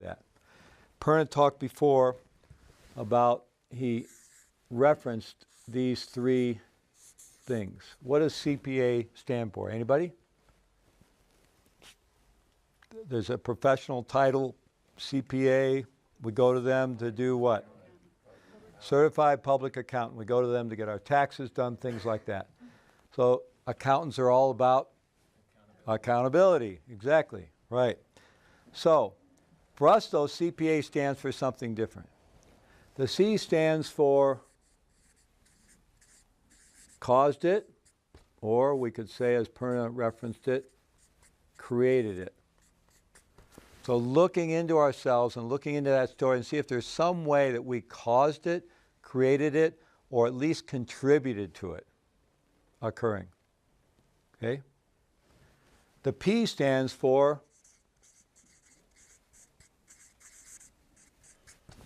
that. Perna talked before about, he referenced these three things. What does CPA stand for? Anybody? There's a professional title, CPA. We go to them to do what? Certified Public Accountant. We go to them to get our taxes done, things like that. So accountants are all about accountability. Exactly, right. So for us, though, CPA stands for something different. The C stands for caused it, or we could say, as Perna referenced it, created it. So looking into ourselves and looking into that story and see if there's some way that we caused it, created it, or at least contributed to it occurring. Okay? The P stands for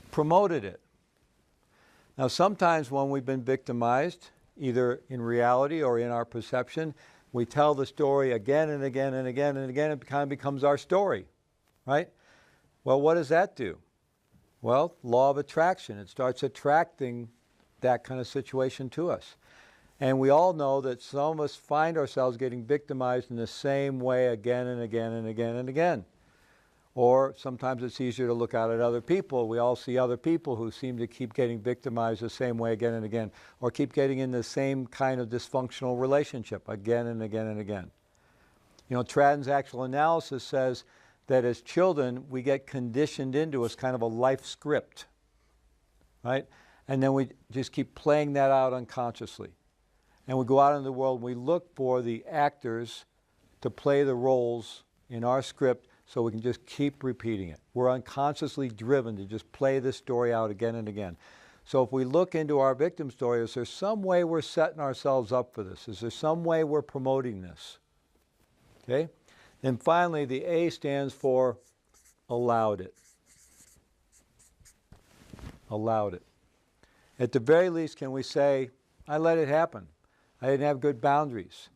promoted it. Now sometimes when we've been victimized, either in reality or in our perception, we tell the story again and again and again and again. It kind of becomes our story, right? Well, what does that do? Well, law of attraction. It starts attracting that kind of situation to us. And we all know that some of us find ourselves getting victimized in the same way again and again and again and again. Or sometimes it's easier to look out at other people. We all see other people who seem to keep getting victimized the same way again and again, or keep getting in the same kind of dysfunctional relationship again and again and again. You know, transactional analysis says that as children, we get conditioned into us kind of a life script, right? And then we just keep playing that out unconsciously. And we go out in the world and we look for the actors to play the roles in our script so we can just keep repeating it. We're unconsciously driven to just play this story out again and again. So if we look into our victim story, is there some way we're setting ourselves up for this? Is there some way we're promoting this? Okay? And finally, the A stands for allowed it. Allowed it. At the very least, can we say, I let it happen. I didn't have good boundaries.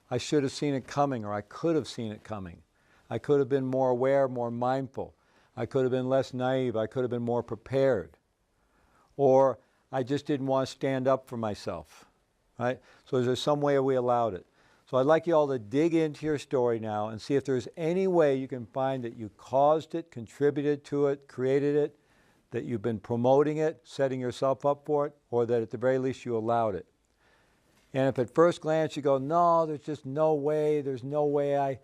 I should have seen it coming, or I could have seen it coming. I could have been more aware, more mindful. I could have been less naive. I could have been more prepared. Or I just didn't want to stand up for myself, right? So is there some way we allowed it? So I'd like you all to dig into your story now and see if there's any way you can find that you caused it, contributed to it, created it, that you've been promoting it, setting yourself up for it, or that at the very least you allowed it. And if at first glance you go, no, there's just no way, there's no way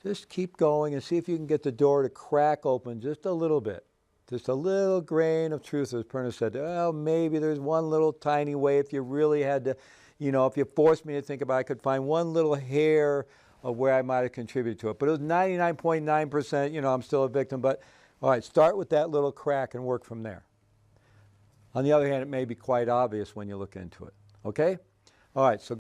just keep going and see if you can get the door to crack open just a little bit. Just a little grain of truth, as Perna said. Well, maybe there's one little tiny way if you really had to, if you forced me to think about it, I could find one little hair of where I might have contributed to it. But it was 99.9%, I'm still a victim. But all right, start with that little crack and work from there. On the other hand, it may be quite obvious when you look into it. Okay? All right, so